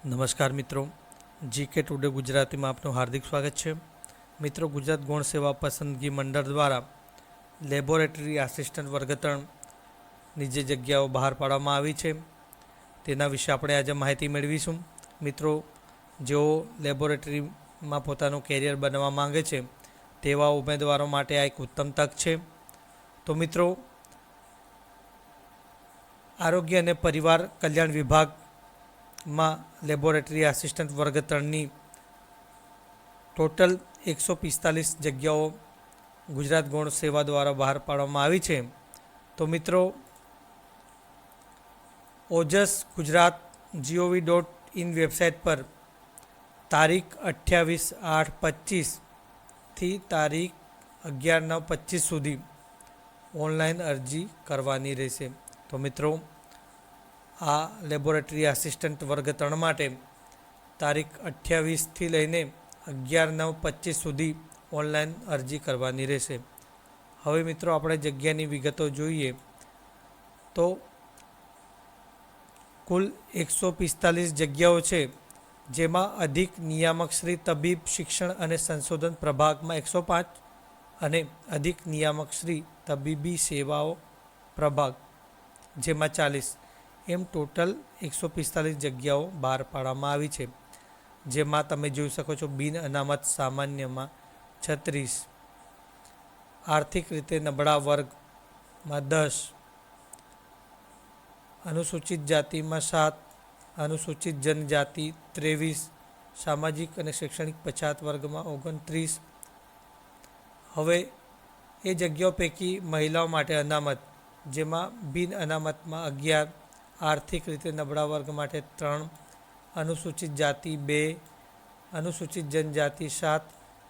નમસ્કાર મિત્રો, GK today ગુજરાતીમાં આપનું હાર્દિક સ્વાગત છે. મિત્રો, ગુજરાત ગૌણ સેવા પસંદગી મંડળ દ્વારા લેબોરેટરી આસિસ્ટન્ટ વર્ગ 3ની જે જગ્યાઓ બહાર પાડવામાં આવી છે તેના વિશે આપણે આજે માહિતી મેળવીશું. મિત્રો, જેઓ લેબોરેટરીમાં પોતાનું કેરિયર બનાવવા માંગે છે તેવા ઉમેદવારો માટે આ એક ઉત્તમ તક છે. તો મિત્રો, આરોગ્ય અને પરિવાર કલ્યાણ વિભાગમાં લેબોરેટરી આસિસ્ટન્ટ વર્ગ 3ની ટોટલ 145 જગ્યાઓ ગુજરાત ગૌણ સેવા દ્વારા બહાર પાડવામાં આવી છે. તો મિત્રો, ઓજસ ગુજરાત GOV.in વેબસાઇટ પર તારીખ 28/8/25થી તારીખ 11/9/25 સુધી ઓનલાઈન અરજી કરવાની રહેશે. તો મિત્રો, આ લેબોરેટરી આસિસ્ટન્ટ વર્ગ 3 માટે તારીખ 28થી લઈને 11/9/25 સુધી ઓનલાઈન અરજી કરવાની રહેશે. હવે મિત્રો, આપણે જગ્યાની વિગતો જોઈએ તો કુલ 145 જગ્યાઓ છે, જેમાં અધિક નિયામક શ્રી તબીબ શિક્ષણ અને સંશોધન પ્રભાગમાં 105 અને અધિક નિયામક શ્રી તબીબી સેવાઓ પ્રભાગ જેમાં 40 એમ ટોટલ 145 જગ્યાઓ બહાર પાડવામાં આવી છે. જેમાં તમે જોઈ શકો છો, બિન અનામત સામાન્યમાં 36, આર્થિક રીતે નબળા વર્ગમાં 10, અનુસૂચિત જાતિમાં 7, અનુસૂચિત જનજાતિ 23, સામાજિક અને શૈક્ષણિક પછાત વર્ગમાં 29. હવે એ જગ્યાઓ પૈકી મહિલાઓ માટે અનામત, જેમાં બિન અનામતમાં 11, આર્થિક રીતે નબળા વર્ગ માટે 3, અનુસૂચિત જાતિ 2, અનુસૂચિત જનજાતિ 7,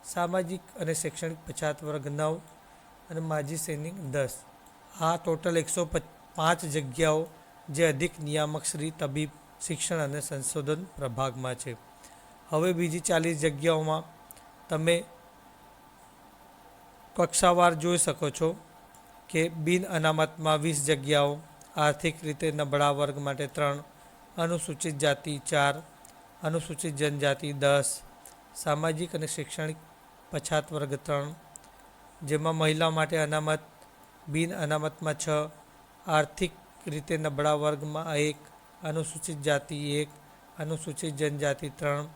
સામાજિક અને શૈક્ષણિક પછાત વર્ગ 9 અને માજી સૈનિક 10. આ ટોટલ 105 જગ્યાઓ જે અધિક નિયામક શ્રી તબીબ શિક્ષણ અને સંશોધન પ્રભાગમાં છે. હવે બીજી 40 જગ્યાઓમાં તમે કક્ષાવાર જોઈ શકો છો કે બિન અનામતમાં 20 જગ્યાઓ, આર્થિક રીતે નબળા વર્ગ માટે 3, અનુસૂચિત જાતિ 4, અનુસૂચિત જનજાતિ 10, સામાજિક અને શૈક્ષણિક પછાત વર્ગ 3, જેમાં મહિલાઓ માટે અનામત, બિન અનામતમાં 6, આર્થિક રીતે નબળા વર્ગમાં 1, અનુસૂચિત જાતિ 1, અનુસૂચિત જનજાતિ 3,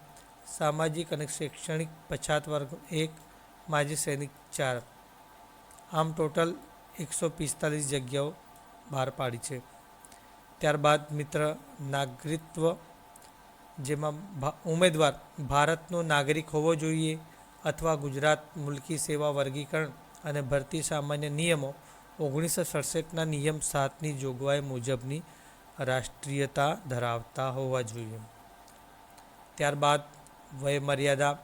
સામાજિક અને શૈક્ષણિક પછાત વર્ગ 1, માજી સૈનિક 4. આમ ટોટલ 145 જગ્યાઓ બહાર પાડી છે. ત્યારબાદ મિત્ર, નાગરિકત્વ, જેમાં ઉમેદવાર ભારતનો નાગરિક હોવો જોઈએ અથવા ગુજરાત મુલકી સેવા વર્ગીકરણ અને ભરતી સામાન્ય નિયમો 1967ના નિયમ 7ની જોગવાઈ મુજબની રાષ્ટ્રીયતા ધરાવતા હોવા જોઈએ. ત્યારબાદ વયમર્યાદા,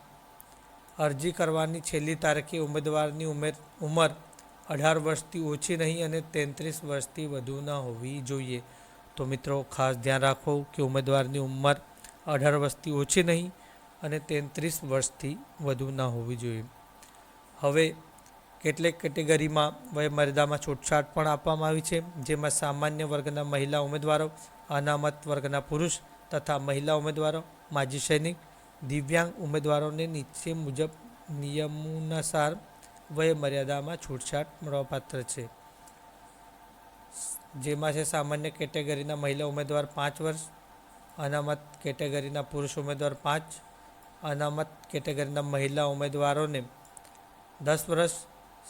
અરજી કરવાની છેલ્લી તારીખે ઉમેદવારની ઉંમર 18 વર્ષથી ઓછી નહીં અને 33 વર્ષથી વધુ ન હોવી જોઈએ. તો મિત્રો, ખાસ ધ્યાન રાખો કે ઉમેદવારની ઉંમર 18 વર્ષથી ઓછી નહીં અને 33 વર્ષથી વધુ ન હોવી જોઈએ. હવે કેટલીક કેટેગરીમાં વયમર્યાદામાં છૂટછાટ પણ આપવામાં આવી છે, જેમાં સામાન્ય વર્ગના મહિલા ઉમેદવારો, અનામત વર્ગના પુરુષ તથા મહિલા ઉમેદવારો, માજી સૈનિક, દિવ્યાંગ ઉમેદવારોને નીચે મુજબ નિયમાનુસાર વયમર્યાદામાં છૂટછાટ મળવાપાત્ર છે. જેમાં છે સામાન્ય કેટેગરીના મહિલા ઉમેદવાર 5 વર્ષ, અનામત કેટેગરીના પુરુષ ઉમેદવાર 5, અનામત કેટેગરીના મહિલા ઉમેદવારોને 10 વર્ષ,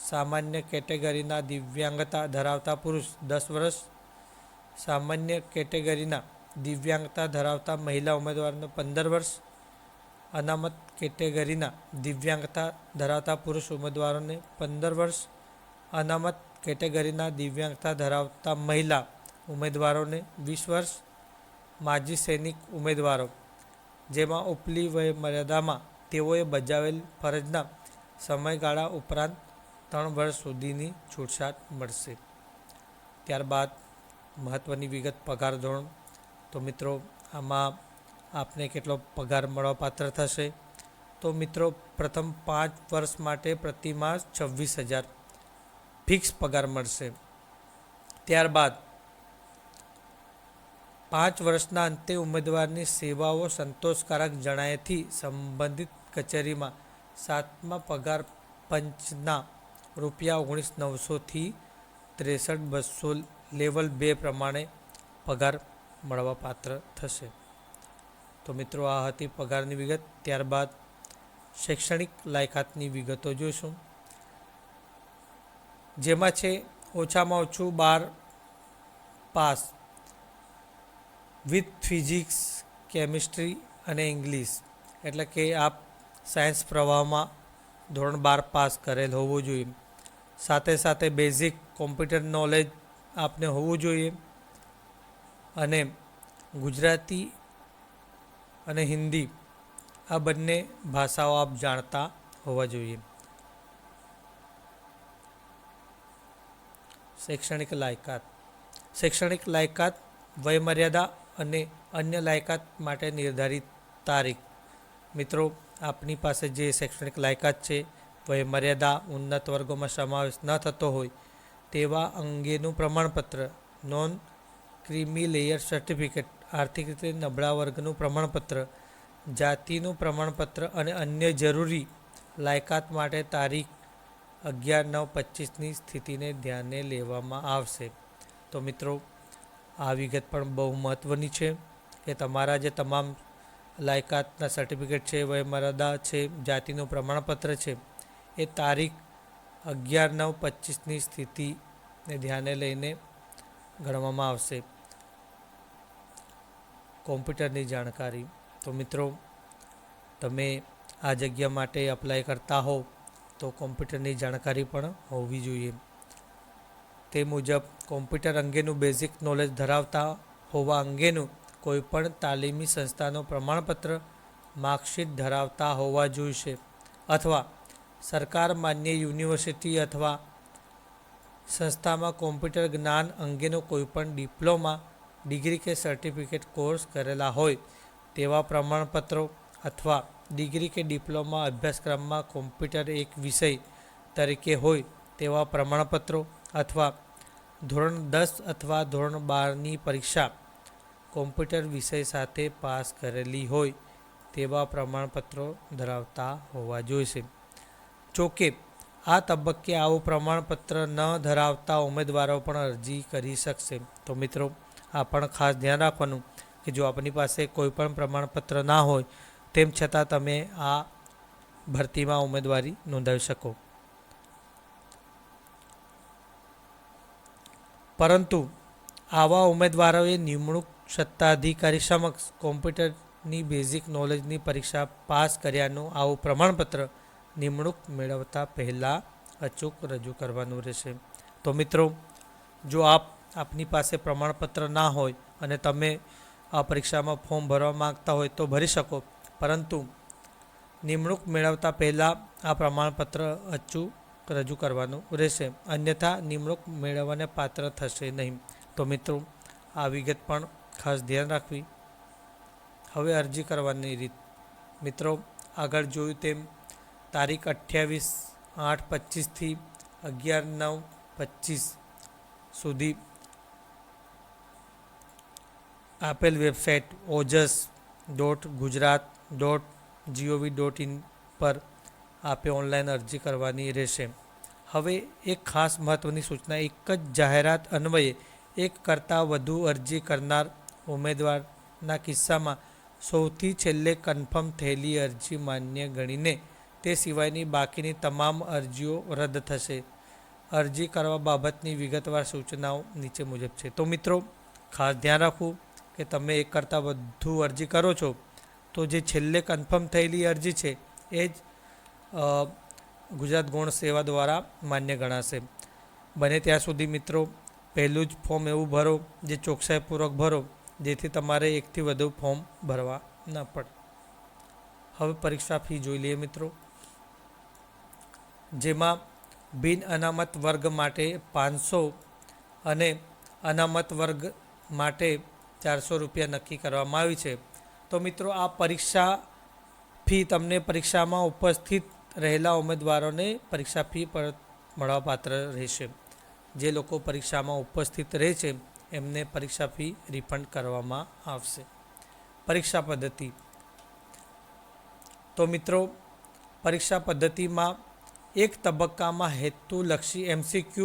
સામાન્ય કેટેગરીના દિવ્યાંગતા ધરાવતા પુરુષ 10 વર્ષ, સામાન્ય કેટેગરીના દિવ્યાંગતા ધરાવતા મહિલા ઉમેદવારોને 15 વર્ષ, અનામત કેટેગરીના દિવ્યાંગતા ધરાવતા પુરુષ ઉમેદવારોને 15 વર્ષ, અનામત કેટેગરીના દિવ્યાંગતા ધરાવતા મહિલા ઉમેદવારોને 20 વર્ષ, માજી સૈનિક ઉમેદવારો, જેમાં ઉપલી વયમર્યાદામાં તેઓએ બજાવેલ ફરજના સમયગાળા ઉપરાંત 3 વર્ષ સુધીની છૂટછાટ મળશે. ત્યારબાદ મહત્ત્વની વિગત, પગાર ધોરણ. તો મિત્રો, આમાં આપને કેટલો પગાર મળવાપાત્ર થશે? તો મિત્રો, પ્રથમ 5 વર્ષ માટે પ્રતિ માસ 26,000 ફિક્સ પગાર મળશે. ત્યારબાદ 5 વર્ષના અંતે ઉમેદવારની સેવાઓ સંતોષકારક જણાયથી સંબંધિત કચેરીમાં 7મા પગાર પંચના ₹19,900થી ₹63,200 લેવલ 2 પ્રમાણે પગાર મળવાપાત્ર થશે. તો મિત્રો, આ હતી પગારની વિગત. ત્યારબાદ શૈક્ષણિક લાયકાતની વિગતો જોઈશું, જેમાં છે ઓછામાં ઓછું 12 પાસ વિથ ફિઝિક્સ, કેમિસ્ટ્રી અને ઇંગ્લિશ, એટલે કે આપ સાયન્સ પ્રવાહમાં ધોરણ 12 પાસ કરેલ હોવું જોઈએ. સાથે સાથે બેઝિક કોમ્પ્યુટર નોલેજ આપને હોવું જોઈએ અને ગુજરાતી અને હિન્દી આ બંને ભાષાઓ આપ જાણતા હોવા જોઈએ. શૈક્ષણિક લાયકાત વયમર્યાદા અને અન્ય લાયકાત માટે નિર્ધારિત તારીખ. મિત્રો, આપની પાસે જે શૈક્ષણિક લાયકાત છે, વયમર્યાદા, ઉન્નત વર્ગોમાં સમાવેશ ન થતો હોય તેવા અંગેનું પ્રમાણપત્ર, નોન ક્રીમી લેયર સર્ટિફિકેટ, આર્થિક રીતે નબળા વર્ગનું પ્રમાણપત્ર, જાતિનું પ્રમાણપત્ર અને અન્ય જરૂરી લાયકાત માટે તારીખ 11/9/25ની સ્થિતિને ધ્યાને લેવામાં આવશે. તો મિત્રો, આ વિગત પણ બહુ મહત્ત્વની છે કે તમારા જે તમામ લાયકાતના સર્ટિફિકેટ છે, વયમર્યાદા છે, જાતિનું પ્રમાણપત્ર છે, એ તારીખ 11/9/25ની સ્થિતિને ધ્યાને લઈને ગણવામાં આવશે. કોમ્પ્યુટરની જાણકારી. તો મિત્રો, તમે આ જગ્યા માટે અપ્લાય કરતા હો તો કોમ્પ્યુટરની જાણકારી પણ હોવી જોઈએ. તે મુજબ કોમ્પ્યુટર અંગેનું બેઝિક નોલેજ ધરાવતા હોવા અંગેનું કોઈપણ તાલીમી સંસ્થાનું પ્રમાણપત્ર, માર્કશીટ ધરાવતા હોવા જોઈશે અથવા સરકાર માન્ય યુનિવર્સિટી અથવા સંસ્થામાં કોમ્પ્યુટર જ્ઞાન અંગેનો કોઈપણ ડિપ્લોમા, ડિગ્રી કે સર્ટિફિકેટ કોર્સ કરેલા હોય તેવા પ્રમાણપત્રો અથવા ડિગ્રી કે ડિપ્લોમા અભ્યાસક્રમમાં કોમ્પ્યુટર એક વિષય તરીકે હોય તેવા પ્રમાણપત્રો અથવા ધોરણ 10 અથવા ધોરણ 12ની પરીક્ષા કોમ્પ્યુટર વિષય સાથે પાસ કરેલી હોય તેવા પ્રમાણપત્રો ધરાવતા હોવા જોઈશે. જોકે આ તબક્કે આવું પ્રમાણપત્ર ન ધરાવતા ઉમેદવારો પણ અરજી કરી શકશે. તો મિત્રો, આ પણ ખાસ ધ્યાન રાખવાનું કે જો આપની પાસે કોઈ પણ પ્રમાણપત્ર ના હોય તેમ છતાં તમે આ ભરતીમાં ઉમેદવારી નોંધાવી શકો. પરંતુ આવા ઉમેદવારોએ નિમણૂક સત્તાધિકારી સમક્ષ કોમ્પ્યુટરની બેઝિક નોલેજની પરીક્ષા પાસ કર્યાનું આવું પ્રમાણપત્ર નિમણૂક મેળવતા પહેલાં અચૂક રજૂ કરવાનું રહેશે. તો મિત્રો, જો આપની પાસે પ્રમાણપત્ર ના હોય અને તમે આ પરીક્ષામાં ફોર્મ ભરવા માંગતા હોય તો ભરી શકો, પરંતુ નિમણૂક મેળવતા પહેલાં આ પ્રમાણપત્ર અચૂક રજૂ કરવાનું રહેશે, અન્યથા નિમણૂક મેળવવાને પાત્ર થશે નહીં. તો મિત્રો, આ વિગત પણ ખાસ ધ્યાન રાખવી. હવે અરજી કરવાની રીત. મિત્રો, આગળ જોયું તેમ તારીખ 28/8/25થી 11/9/25 સુધી આપેલ વેબસાઇટ ojas.gujarat.gov.in પર આપે ઓનલાઈન અરજી કરવાની રહેશે. હવે એક ખાસ મહત્ત્વની સૂચના. એક જ જાહેરાત અન્વયે એક કરતાં વધુ અરજી કરનાર ઉમેદવારના કિસ્સામાં સૌથી છેલ્લે કન્ફર્મ થયેલી અરજી માન્ય ગણીને તે સિવાયની બાકીની તમામ અરજીઓ રદ થશે. અરજી કરવા બાબતની વિગતવાર સૂચનાઓ નીચે મુજબ છે. તો મિત્રો, ખાસ ધ્યાન રાખવું કે તમે એક કરતાં વધુ અરજી કરો છો તો જે છેલ્લે કન્ફર્મ થયેલી અરજી છે એ જ ગુજરાત ગૌણ સેવા દ્વારા માન્ય ગણાશે. બને ત્યાં સુધી મિત્રો, પહેલું જ ફોર્મ એવું ભરો જે ચોકસાઈપૂર્વક ભરો, જેથી તમારે એકથી વધુ ફોર્મ ભરવા ન પડે. હવે પરીક્ષા ફી જોઈ લઈએ મિત્રો, જેમાં બિન અનામત વર્ગ માટે 500 અને અનામત વર્ગ માટે 400 રૂપિયા નક્કી કરવામાં આવી છે. તો મિત્રો, આ પરીક્ષા ફી તમને પરીક્ષામાં ઉપસ્થિત રહેલા ઉમેદવારોને પરીક્ષા ફી પર મળવાપાત્ર રહેશે. જે લોકો પરીક્ષામાં ઉપસ્થિત રહે છે એમને પરીક્ષા ફી રિફંડ કરવામાં આવશે. પરીક્ષા પદ્ધતિ. તો મિત્રો, પરીક્ષા પદ્ધતિમાં એક તબક્કામાં હેતુલક્ષી MCQ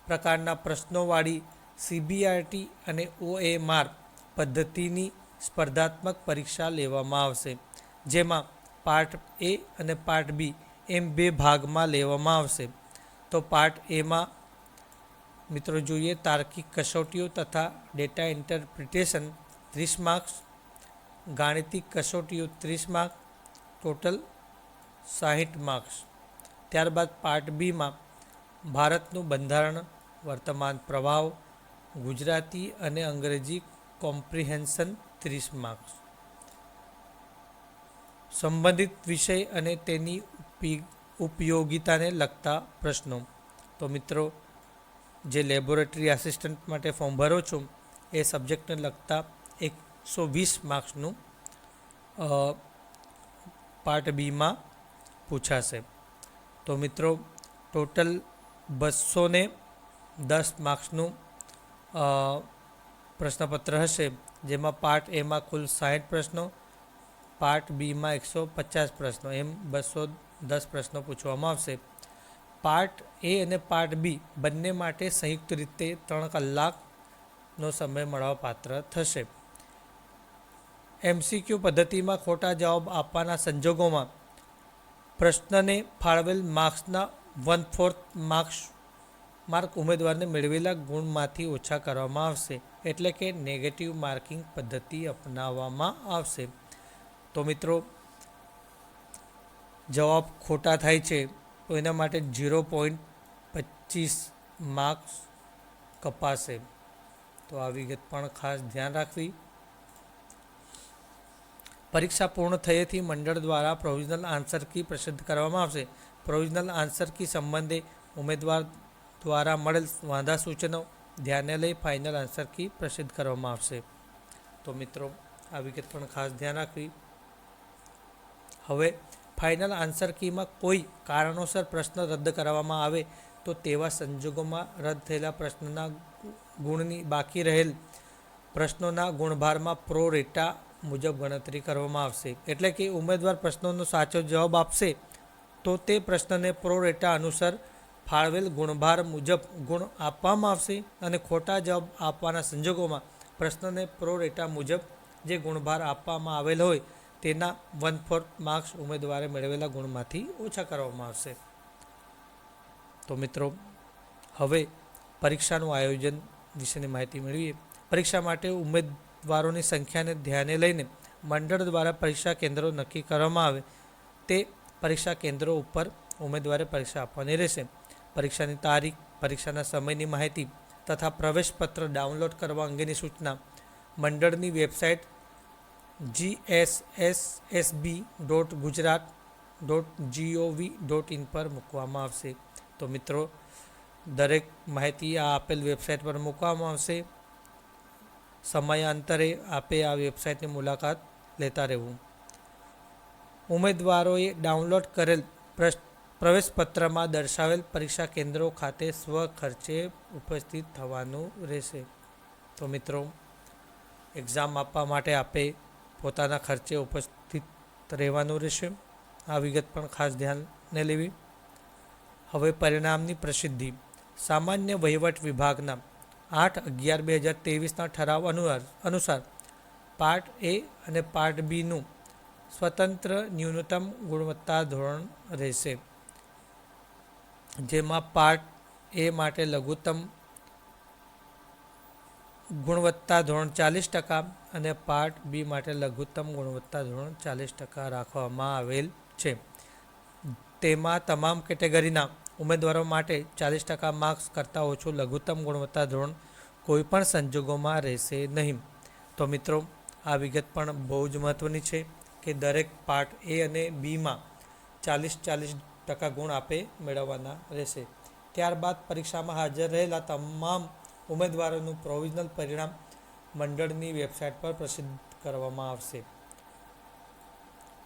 પ્રકારના પ્રશ્નોવાળી CBRT અને OMR પદ્ધતિની સ્પર્ધાત્મક પરીક્ષા લેવામાં આવશે, જેમાં પાર્ટ A અને પાર્ટ B એમ 2 ભાગમાં લેવામાં આવશે. તો પાર્ટ એમાં મિત્રો જોઈએ તાર્કિક કસોટીઓ તથા ડેટા ઇન્ટરપ્રિટેશન 30 માર્ક્સ, ગાણિતિક કસોટીઓ 30 માર્ક્સ, ટોટલ 60 માર્ક્સ. ત્યારબાદ પાર્ટ બીમાં ભારતનું બંધારણ, વર્તમાન પ્રવાહો, ગુજરાતી અને અંગ્રેજી કોમ્પ્રિહેન્શન 30 માર્ક્સ. સંબંધિત વિષય અને તેની ઉપયોગિતાને લગતા પ્રશ્નો. તો મિત્રો, જે લેબોરેટરી આસિસ્ટન્ટ માટે ફોર્મ ભરો છો એ સબ્જેક્ટને લગતા 120 માર્ક્સનું પાર્ટ બીમાં પૂછાશે. તો મિત્રો, ટોટલ 210 માર્ક્સનું પ્રશ્નપત્ર હશે, જેમાં પાર્ટ એમાં કુલ 60 પ્રશ્નો, પાર્ટ બીમાં 150 પ્રશ્નો, એમ 210 પ્રશ્નો પૂછવામાં આવશે. પાર્ટ એ અને પાર્ટ બી બંને માટે સંયુક્ત રીતે 3 કલાકનો સમય મળવા પાત્ર થશે. MCQ પદ્ધતિમાં ખોટા જવાબ આપવાના સંજોગોમાં પ્રશ્નને ફાળવેલ માર્ક્સના 1/4 માર્ક ઉમેદવારને મેળવેલા ગુણમાંથી ઓછા કરવામાં આવશે, એટલે કે નેગેટિવ માર્કિંગ પદ્ધતિ અપનાવવામાં આવશે. તો મિત્રો, જવાબ ખોટા થાય છે તો એના માટે 0.25 માર્ક્સ કપાશે. તો આ વિગત પણ ખાસ ધ્યાન રાખવી. પરીક્ષા પૂર્ણ થયેથી મંડળ દ્વારા પ્રોવિઝનલ આન્સર કી પ્રસિદ્ધ કરવામાં આવશે. પ્રોવિઝનલ આન્સર કી સંબંધે ઉમેદવાર દ્વારા મળેલ વાંધા સૂચનો ધ્યાને લઈ ફાઇનલ આન્સર કી પ્રસિદ્ધ કરવામાં આવશે. તો મિત્રો, આ વિગત પણ ખાસ ધ્યાન રાખવી. હવે ફાઇનલ આન્સર કીમાં કોઈ કારણોસર પ્રશ્ન રદ કરવામાં આવે તો તેવા સંજોગોમાં રદ થયેલા પ્રશ્નના ગુણની બાકી રહેલ પ્રશ્નોના ગુણભારમાં પ્રો રેટા મુજબ ગણતરી કરવામાં આવશે. એટલે કે ઉમેદવાર પ્રશ્નોનો સાચો જવાબ આપશે તો તે પ્રશ્નને પ્રો રેટા અનુસાર ફાળવેલ ગુણભાર મુજબ ગુણ આપવામાં આવશે, અને ખોટા જવાબ આપવાના સંજોગોમાં પ્રશ્નને પ્રો રેટા મુજબ જે ગુણભાર આપવામાં આવેલ હોય તેના 1/4 માર્ક્સ ઉમેદવારે મેળવેલા ગુણમાંથી ઓછા કરવામાં આવશે. તો મિત્રો, હવે પરીક્ષાનું આયોજન વિશેની માહિતી મેળવીએ. પરીક્ષા માટે ઉમેદવારોની સંખ્યાને ધ્યાને લઈને મંડળ દ્વારા પરીક્ષા કેન્દ્રો નક્કી કરવામાં આવે તે પરીક્ષા કેન્દ્રો ઉપર ઉમેદવારે પરીક્ષા આપવાની રહેશે. પરીક્ષાની તારીખ, પરીક્ષાના સમયની માહિતી તથા પ્રવેશપત્ર ડાઉનલોડ કરવા અંગેની સૂચના મંડળની વેબસાઇટ gssb.gujarat.gov.in પર મૂકવામાં આવશે. તો મિત્રો, દરેક માહિતી આ આપેલ વેબસાઇટ પર મૂકવામાં આવશે. સમયાંતરે આપે આ વેબસાઇટની મુલાકાત લેતા રહેવું. ઉમેદવારોએ ડાઉનલોડ કરેલ પ્રવેશપત્રમાં દર્શાવેલ પરીક્ષા કેન્દ્રો ખાતે સ્વખર્ચે ઉપસ્થિત થવાનું રહેશે. તો મિત્રો, એક્ઝામ આપવા માટે આપે પોતાના ખર્ચે ઉપસ્થિત રહેવાનું રહેશે. આ વિગત પણ ખાસ ધ્યાને લેવી. હવે પરિણામની પ્રસિદ્ધિ. સામાન્ય વહીવટ વિભાગના 8/11/2023ના ઠરાવ અનુસાર પાર્ટ એ અને પાર્ટ બીનું સ્વતંત્ર ન્યૂનતમ ગુણવત્તા ધોરણ રહેશે, જેમાં પાર્ટ એ માટે લઘુત્તમ ગુણવત્તા ધોરણ 40% અને પાર્ટ બી માટે લઘુત્તમ ગુણવત્તા ધોરણ 40% રાખવામાં આવેલ છે. તેમાં તમામ કેટેગરીના ઉમેદવારો માટે 40% માર્ક્સ કરતાં ઓછું લઘુત્તમ ગુણવત્તા ધોરણ કોઈપણ સંજોગોમાં રહેશે નહીં. તો મિત્રો, આ વિગત પણ બહુ જ મહત્ત્વની છે કે દરેક પાર્ટ એ અને બીમાં 40% ગુણ આપે મેળવવાના રહેશે. ત્યારબાદ પરીક્ષામાં હાજર રહેલા તમામ ઉમેદવારોનું પ્રોવિઝનલ પરિણામ મંડળની વેબસાઇટ પર પ્રસિદ્ધ કરવામાં આવશે.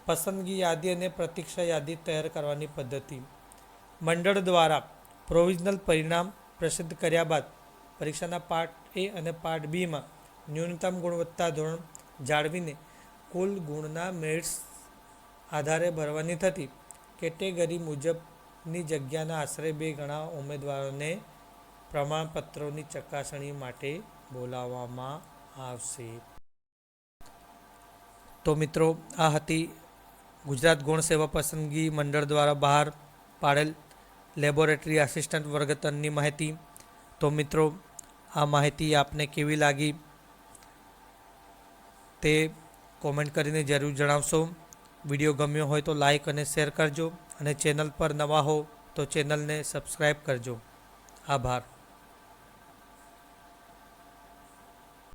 પસંદગી યાદી અને પ્રતીક્ષા યાદી તૈયાર કરવાની પદ્ધતિ. મંડળ દ્વારા પ્રોવિઝનલ પરિણામ પ્રસિદ્ધ કર્યા બાદ પરીક્ષાના પાર્ટ એ અને પાર્ટ બીમાં ન્યૂનતમ ગુણવત્તા ધોરણ જાળવીને કુલ ગુણના મેરિટ્સ આધારે ભરવાની થતી કેટેગરી મુજબની જગ્યાના આશરે 2 ગણા ઉમેદવારોને પ્રમાણપત્રોની ચકાસણી માટે બોલાવવામાં આવશે. તો મિત્રો, આ હતી ગુજરાત ગૌણ સેવા પસંદગી મંડળ દ્વારા બહાર પાડેલ લેબોરેટરી આસિસ્ટન્ટ વર્ગ 3ની માહિતી. તો મિત્રો, આ માહિતી આપને કેવી લાગી તે કોમેન્ટ કરીને જરૂર જણાવશો. વિડીયો ગમ્યો હોય તો લાઈક અને શેર કરજો અને ચેનલ પર નવા હો તો ચેનલને સબસ્ક્રાઈબ કરજો. આભાર.